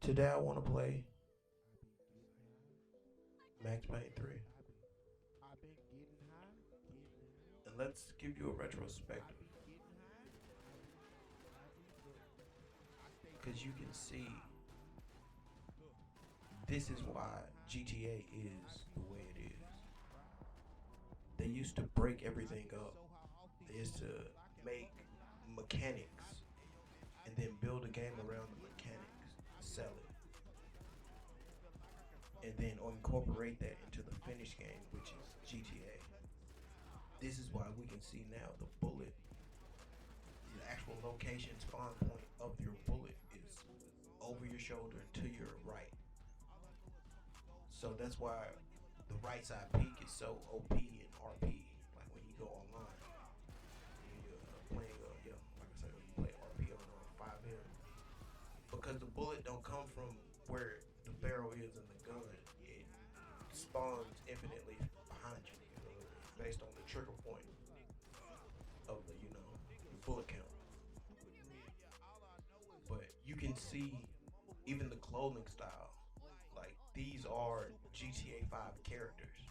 Today I want to play Max Payne 3. And let's give you a retrospective. Because you can see this is why GTA is the way it is. They used to break everything up. They used to make mechanics and then build a game around the mechanics, sell it, and then incorporate that into the finished game, which is GTA. This is why we can see now the bullet, the actual location spawn point of your bullet is over your shoulder to your right. So that's why the right side peak is so OP and RP. Like when you go online, you're playing, yeah, like I said, you play RP on 5M. Because the bullet don't come from where the barrel is in the gun. It spawns infinitely behind you, based on the trigger point of the, bullet count. But you can see even the clothing style. Like these are GTA 5 characters,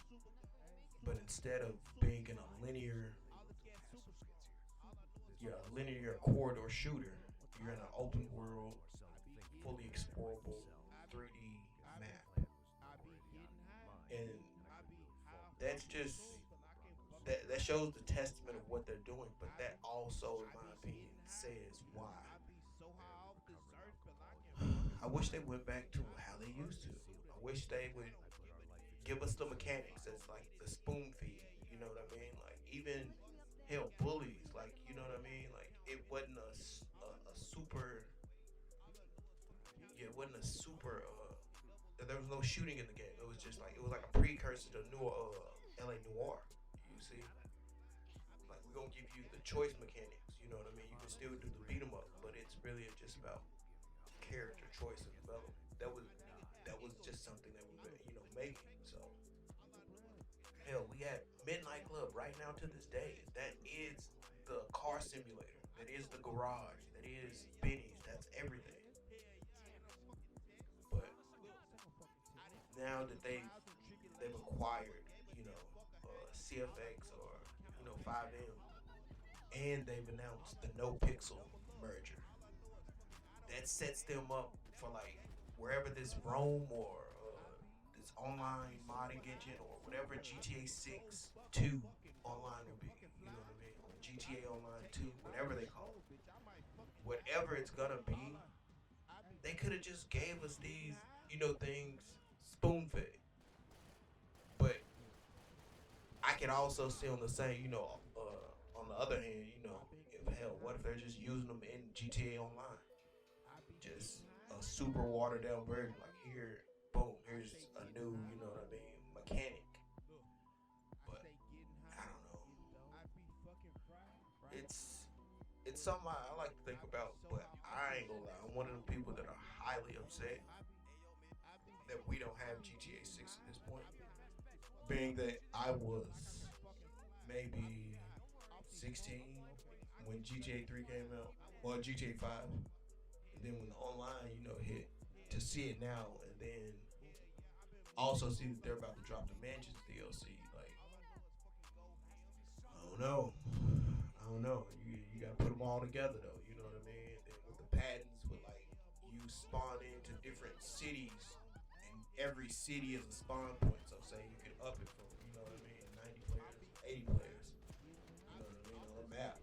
but instead of being in a linear corridor shooter, you're in an open world, fully explorable 3D map, and that's just that shows the testament of what they're doing. But that also, in my opinion, says why. I wish they went back to how they used to. I wish they would give us the mechanics that's like the spoon feed. You know what I mean? Like even hell bullies. Like you know what I mean? Like it wasn't a super. Yeah, it wasn't a super. There was no shooting in the game. It was just like it was like a precursor to new LA Noir. You see, like we're gonna give you the choice mechanics. You know what I mean? You can still do the beat 'em up, but it's really just about character choice and development. That was just something that we were making. So hell, we had Midnight Club right now to this day. That is the car simulator. That is the garage. That is Benny's. That's everything. But now that they've acquired, CFX or 5M, and they've announced the No Pixel merger, that sets them up for like wherever this Rome or this online modding engine or whatever GTA 6 2 online will be. You know what I mean? Or GTA Online 2, whatever they call it. Whatever it's gonna be, they could have just gave us these, things spoon fed. But I can also see on the same, on the other hand, if hell, what if they're just using them in GTA Online? Just a super watered down version. Like here, boom, here's a new, mechanic. But I don't know. It's something I like to think about, but I ain't gonna lie. I'm one of the people that are highly upset that we don't have GTA 6 at this point. Being that I was maybe 16 when GTA 3 came out, well, GTA 5, and then when the online, hit, to see it now, and then also see that they're about to drop the Mansions DLC. Like, I don't know. I don't know. You gotta put them all together though. You know what I mean? And with the patents, with like you spawn into different cities, and every city is a spawn point. So say you can up it from 90 players, 80 players. You know what I mean on a map,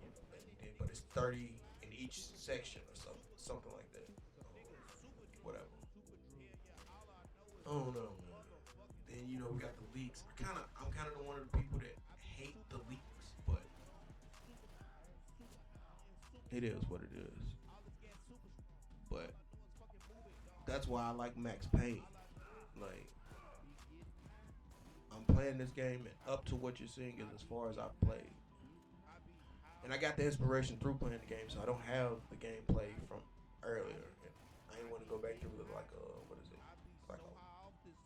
but it's 30 in each section or something like that. Whatever. I don't know, man. Then we got the leaks. I'm kind of one of the people that hate the leaks, but it is what it is. But that's why I like Max Payne. Like I'm playing this game, and up to what you're seeing is as far as I've played. And I got the inspiration through playing the game, so I don't have the gameplay from earlier. I ain't want to go back through like a what is it, like a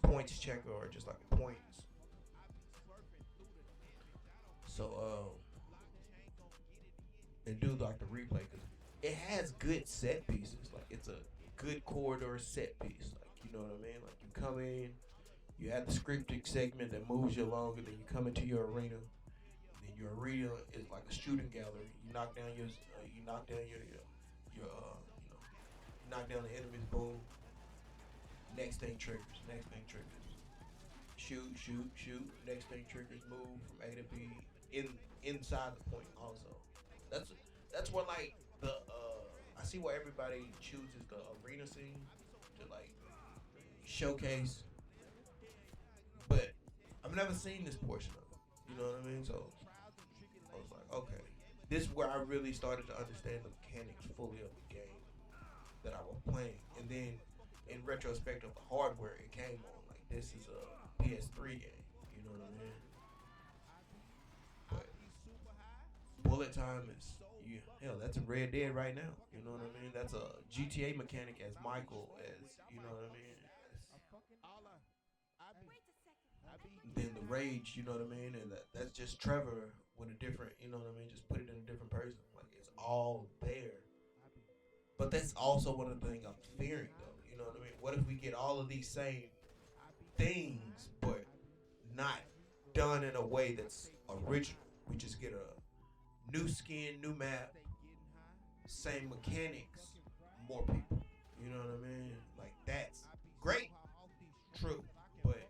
points checker or just like points. So and do like the replay because it has good set pieces. Like it's a good corridor set piece. Like, you know what I mean? Like, you come in, you have the scripted segment that moves you along, and then you come into your arena. Then your arena is like a shooting gallery. You knock down you knock down the enemy's boom. Next thing triggers. Next thing triggers. Shoot, shoot, shoot. Next thing triggers. Move from A to B in inside the point. Also, that's that's what like the I see why everybody chooses the arena scene to like showcase, but I've never seen this portion of it. You know what I mean? So I was like, okay, this is where I really started to understand the mechanics fully of the game that I was playing, and then in retrospect of the hardware it came on, like this is a PS3 game. You know what I mean? But bullet time is hell. That's a Red Dead right now. You know what I mean? That's a GTA mechanic as Michael as you know what I mean. Then the rage, you know what I mean, and that's just Trevor with a different, you know what I mean. Just put it in a different person. Like it's all there. But that's also one of the things I'm fearing, though. You know what I mean? What if we get all of these same things, but not done in a way that's original? We just get a new skin, new map, same mechanics, more people. You know what I mean? Like that's great, true, but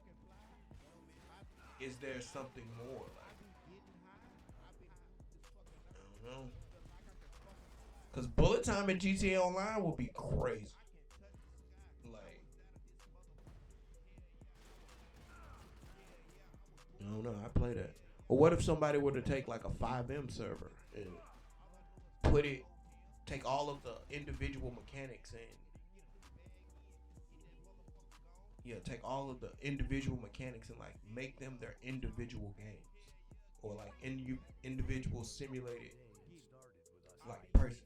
is there something more? Like I don't know. Cause bullet time in GTA Online will be crazy. Like I don't know. I play that. Or what if somebody were to take like a 5M server and put it, take all of the individual mechanics and take all of the individual mechanics and like make them their individual games, or like individual simulated like person.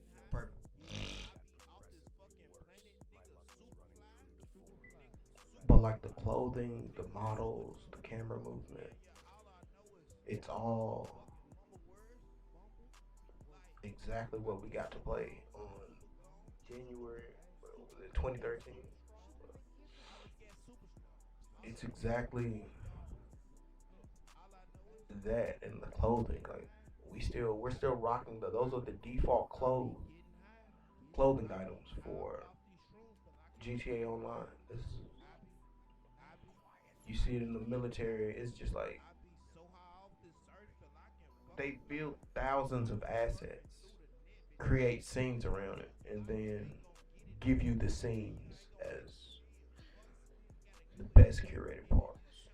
But like the clothing, the models, the camera movement, it's all exactly what we got to play on January, what was it, 2013. It's exactly that, and the clothing. Like we're still rocking those are the default clothing items for GTA Online. You see it in the military. It's just like they build thousands of assets, create scenes around it, and then give you the scenes as the best curated parts.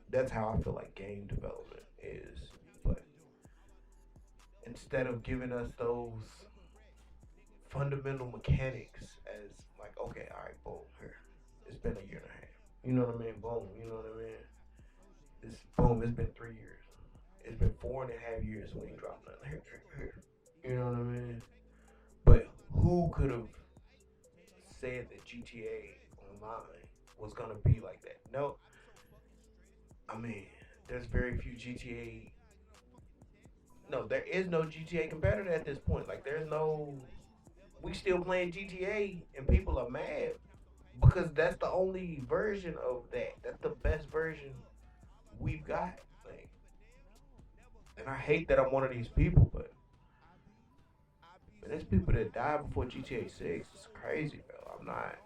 That's how I feel like game development is. But instead of giving us those fundamental mechanics as like, okay, all right, boom, here. It's been a year and a half. You know what I mean? Boom, you know what I mean? It's been 3 years. It's been 4.5 years when he dropped nothing. Here. You know what I mean? But who could have said that GTA Online was gonna be like that? No, I mean, there's very few GTA. No, there is no GTA competitor at this point. Like, there's no. We still playing GTA, and people are mad because that's the only version of that. That's the best version we've got. Like, and I hate that I'm one of these people, but there's people that died before GTA 6. It's crazy, bro. I'm not.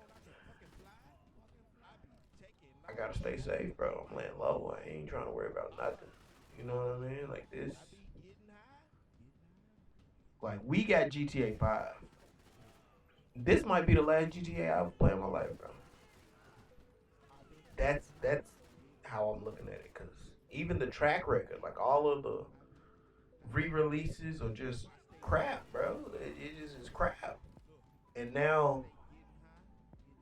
I gotta stay safe, bro. I'm laying low. I ain't trying to worry about nothing. You know what I mean? Like this. Like we got GTA 5. This might be the last GTA I've played in my life, bro. That's how I'm looking at it. Cause even the track record, like all of the re-releases are just crap, bro. It just is crap. And now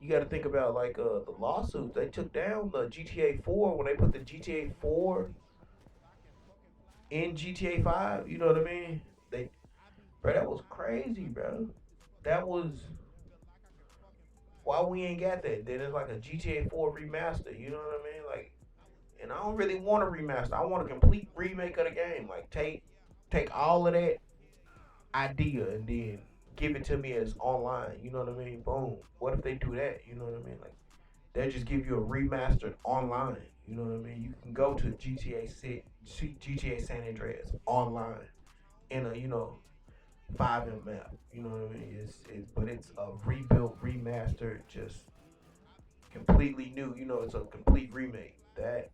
you got to think about like the lawsuits. They took down the GTA 4 when they put the GTA 4 in GTA 5. You know what I mean? Bro, that was crazy, bro. That was why we ain't got that. Then it's like a GTA 4 remaster. You know what I mean? Like, and I don't really want a remaster. I want a complete remake of the game. Like, take all of that idea and then give it to me as online. You know what I mean? Boom. What if they do that? You know what I mean? Like they just give you a remastered online. You know what I mean? You can go to GTA San Andreas online in a 5M map. You know what I mean? But it's a rebuilt, remastered, just completely new. It's a complete remake. That's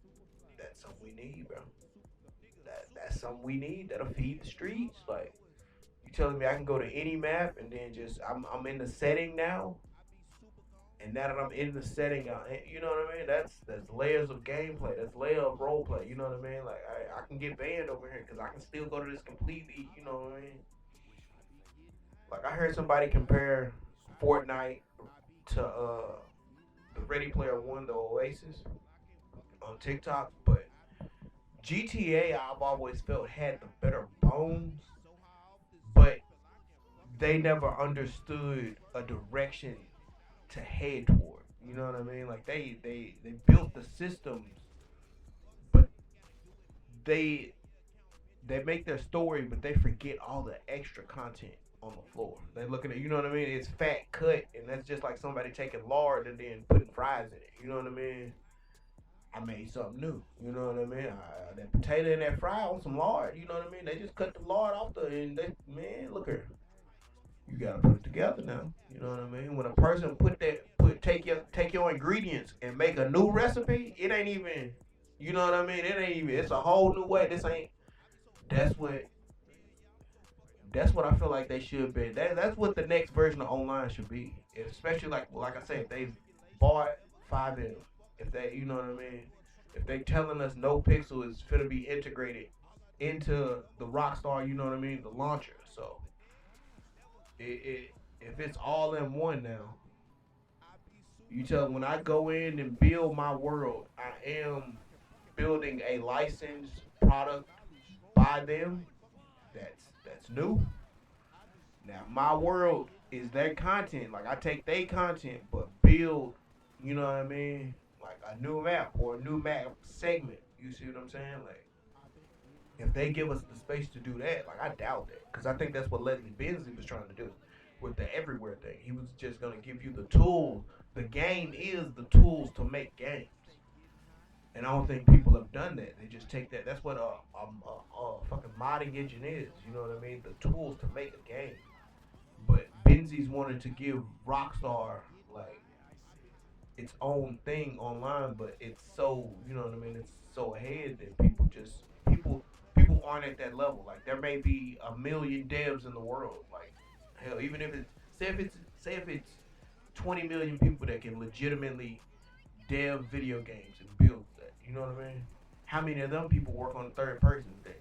something we need, bro. That's something we need. That'll feed the streets. Like you telling me I can go to any map and then just I'm in the setting now, and now that I'm in the setting, you know what I mean? That's layers of gameplay. That's layer of role play. You know what I mean? Like I can get banned over here because I can still go to this completely. You know what I mean? Like I heard somebody compare Fortnite to the Ready Player One, the Oasis on TikTok, but GTA I've always felt had the better bones, but they never understood a direction to head toward. You know what I mean? Like they built the systems, but they they make their story, but they forget all the extra content on the floor. They looking at, you know what I mean? It's fat cut, and that's just like somebody taking lard and then putting fries in it. You know what I mean? I made something new. You know what I mean? That potato and that fry on some lard. You know what I mean? They just cut the lard off and they, man, look here. You gotta put it together now. You know what I mean? When a person take your ingredients and make a new recipe, it ain't even. You know what I mean? It ain't even. It's a whole new way. This ain't. That's what. That's what I feel like they should be. That's what the next version of online should be. Especially like I said, if they bought 5M, if they, you know what I mean, if they telling us no pixel is finna be integrated into the Rockstar, you know what I mean, the launcher. So if it's all in one now, you tell when I go in and build my world, I am building a licensed product by them. That's new. Now my world is their content. Like I take their content, but build, you know what I mean, like a new map or a new map segment. You see what I'm saying? Like if they give us the space to do that, like I doubt that, because I think that's what Leslie Bensley was trying to do with the everywhere thing. He was just gonna give you the tools. The game is the tools to make games, and I don't think people have done that. They just take that. That's what a fucking modding engine is. You know what I mean? The tools to make a game. But Benzies wanted to give Rockstar like its own thing online, but it's so, you know what I mean, it's so ahead that people aren't at that level. Like there may be a million devs in the world. Like hell, even if it's say if it's 20 million people that can legitimately dev video games and build that. You know what I mean? How many of them people work on the third person thing?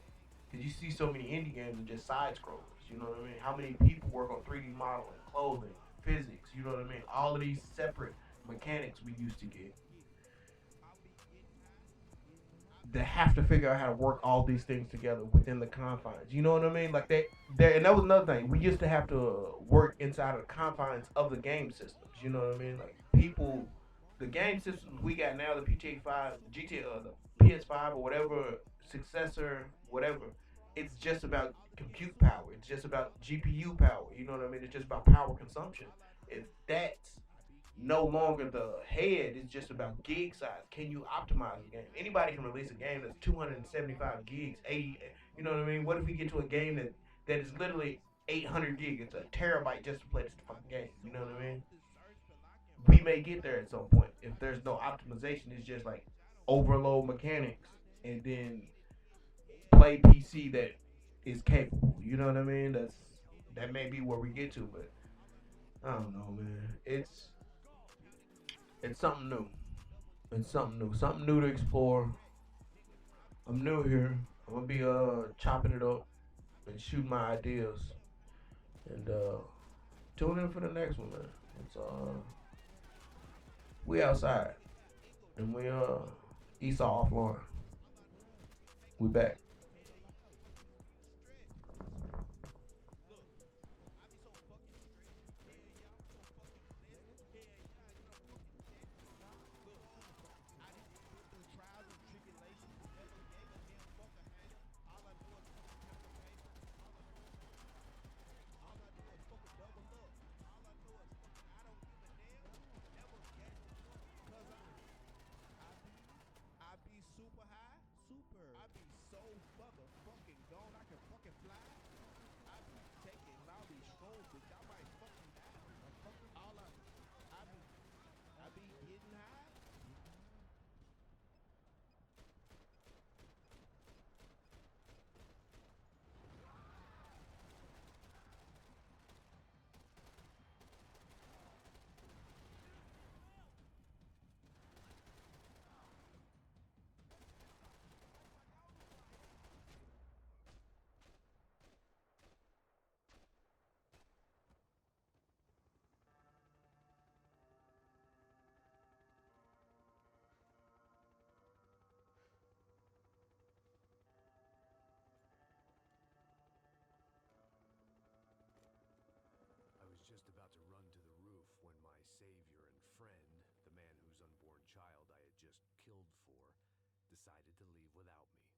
Because you see so many indie games and just side scrollers. You know what I mean? How many people work on 3D modeling, clothing, physics? You know what I mean? All of these separate mechanics we used to get. They have to figure out how to work all these things together within the confines. You know what I mean? Like and that was another thing. We used to have to work inside of the confines of the game systems. You know what I mean? Like people, the game systems we got now, the PTA 5, the GTA, the PS5 or whatever successor, whatever. It's just about compute power. It's just about GPU power. You know what I mean? It's just about power consumption. If that's no longer the head, it's just about gig size. Can you optimize the game? Anybody can release a game that's 275 gigs, 80. You know what I mean? What if we get to a game that is literally 800 gig? It's a terabyte just to play this fucking game. You know what I mean? We may get there at some point if there's no optimization. It's just like overload mechanics and then play PC that is capable. You know what I mean? That may be where we get to, but I don't know, man. It's something new. It's something new to explore. I'm new here. I'm gonna be chopping it up and shooting my ideas, and tune in for the next one, man. It's we outside and we Esau offline. We back. decided to leave without me.